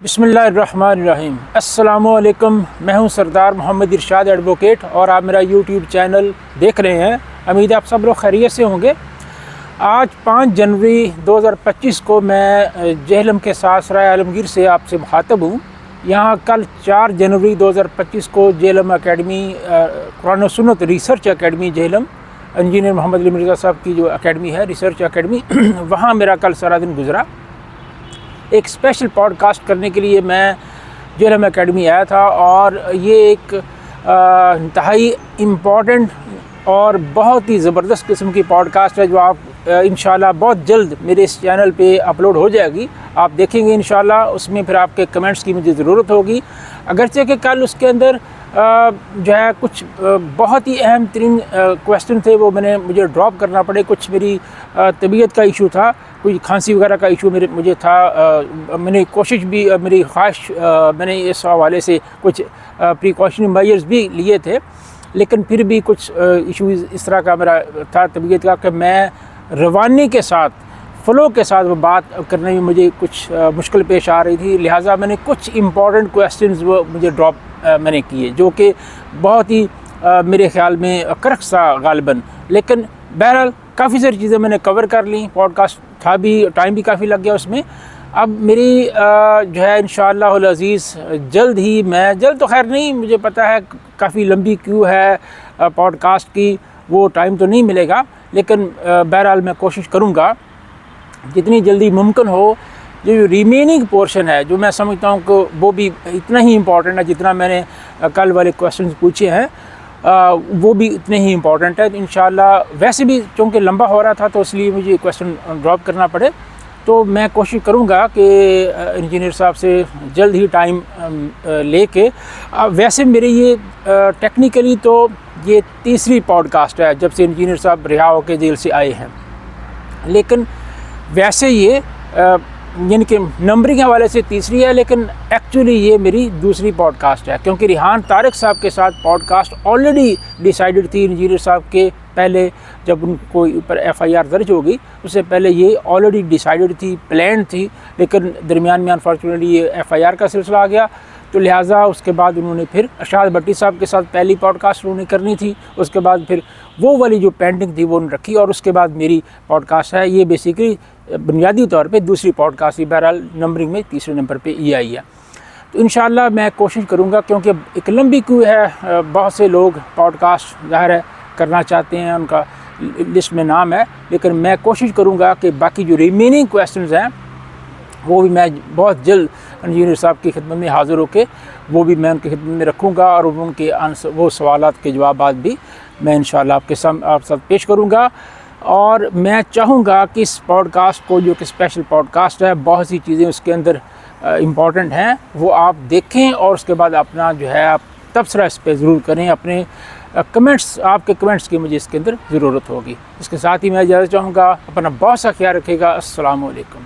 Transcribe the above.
बिस्मिल्लाहिर्रहमानिर्रहीम। अस्सलामु अलैकुम। मैं हूं सरदार मोहम्मद इरशाद एडवोकेट और आप मेरा यूट्यूब चैनल देख रहे हैं। उम्मीद है आप सब लोग खैरियत से होंगे। आज 5 जनवरी 2025 को मैं जेहलम के साथ सराय आलमगीर से आपसे मुखातब हूँ। यहाँ कल 4 जनवरी 2025 को जेहलम अकेडमी कुरान व सुन्नत research academy Jhelum engineer Mohammad Ali Mirza साहब की जो अकेडमी है रिसर्च अकेडमी वहाँ मेरा कल सारा दिन गुजरा। एक स्पेशल पॉडकास्ट करने के लिए मैं जेहलम अकेडमी आया था और ये एक इंतहाई इम्पॉर्टेंट और बहुत ही ज़बरदस्त किस्म की पॉडकास्ट है जो आप इंशाल्लाह बहुत जल्द मेरे इस चैनल पे अपलोड हो जाएगी। आप देखेंगे इंशाल्लाह। उसमें फिर आपके कमेंट्स की मुझे ज़रूरत होगी। अगरचे कि कल उसके अंदर जो है कुछ बहुत ही अहम तरीन क्वेश्चन थे वो मुझे ड्रॉप करना पड़े। कुछ मेरी तबीयत का इशू था, कोई खांसी वगैरह का इशू मुझे था। मैंने कोशिश भी मेरी ख्वाहिश मैंने इस हवाले से कुछ प्रिकॉशनरी मेजर्स भी लिए थे, लेकिन फिर भी कुछ इशूज़ इस तरह का मेरा था तबीयत का कि मैं रवानी के साथ फ़्लो के साथ वो बात करने में मुझे कुछ मुश्किल पेश आ रही थी। लिहाजा मैंने कुछ इम्पॉर्टेंट क्वेश्चंस वो मुझे ड्रॉप मैंने किए जो कि बहुत ही मेरे ख़्याल में करक सा गालिबन। लेकिन बहरहाल काफ़ी सारी चीज़ें मैंने कवर कर ली। पॉडकास्ट था भी, टाइम भी काफ़ी लग गया उसमें। अब मेरी जो है इंशाअल्लाह अज़ीज़ जल्द तो खैर नहीं, मुझे पता है काफ़ी लंबी क्यू है पॉडकास्ट की, वो टाइम तो नहीं मिलेगा, लेकिन बहरहाल मैं कोशिश करूँगा जितनी जल्दी मुमकिन हो। जो रिमेनिंग पोर्शन है जो मैं समझता हूँ कि वो भी इतना ही इम्पॉर्टेंट है जितना मैंने कल वाले क्वेश्चंस पूछे हैं, वो भी इतने ही इम्पॉर्टेंट है। तो इंशाअल्लाह वैसे भी चूँकि लंबा हो रहा था तो इसलिए मुझे क्वेश्चन ड्रॉप करना पड़े, तो मैं कोशिश करूँगा कि इंजीनियर साहब से जल्द ही टाइम लेके। वैसे मेरे ये टेक्निकली तो ये तीसरी पॉडकास्ट है जब से इंजीनियर साहब रिहा होकर जेल से आए हैं, लेकिन वैसे ये यानी कि नंबरिंग के हवाले से तीसरी है, लेकिन एक्चुअली ये मेरी दूसरी पॉडकास्ट है क्योंकि रिहान तारिक साहब के साथ पॉडकास्ट ऑलरेडी डिसाइडेड थी। इंजीनियर साहब के पहले जब उनको ऊपर FIR दर्ज होगी उससे पहले ये ऑलरेडी डिसाइडेड थी, प्लान थी, लेकिन दरमियान में अनफॉर्चुनेटली ये FIR का सिलसिला आ गया। तो लिहाजा उसके बाद उन्होंने फिर अरशाद भट्टी साहब के साथ पहली पॉडकास्ट उन्होंने करनी थी, उसके बाद फिर वो वाली जो पेंडिंग थी वो उन्होंने रखी और उसके बाद मेरी पॉडकास्ट है। ये बेसिकली बुनियादी तौर पे दूसरी पॉडकास्ट ही, बहरहाल नंबरिंग में तीसरे नंबर पे ये आई है। तो इंशाअल्लाह मैं कोशिश करूँगा क्योंकि एक लंबी क्यू है, बहुत से लोग पॉडकास्ट ज़ाहिर है करना चाहते हैं, उनका लिस्ट में नाम है, लेकिन मैं कोशिश करूँगा कि बाकी जो रिमेनिंग क्वेश्चंस हैं वो भी मैं बहुत जल्द इंजीनियर साहब की खिदमत में हाज़िर होकर वो भी मैं उनकी खिदमत में रखूँगा और उनके आंसर वो सवालात के जवाबात भी मैं इंशाअल्लाह आप साथ पेश करूँगा। और मैं चाहूँगा कि इस पॉडकास्ट को जो कि स्पेशल पॉडकास्ट है, बहुत सी चीज़ें उसके अंदर इम्पॉर्टेंट हैं वो आप देखें और उसके बाद अपना जो है आप तबसरा इस पर ज़रूर करें। अपने कमेंट्स, आपके कमेंट्स की मुझे इसके अंदर ज़रूरत होगी। इसके साथ ही मैं इजाज़त चाहूँगा। अपना बहुत सा ख्याल रखिएगा। अस्सलामु अलैकुम।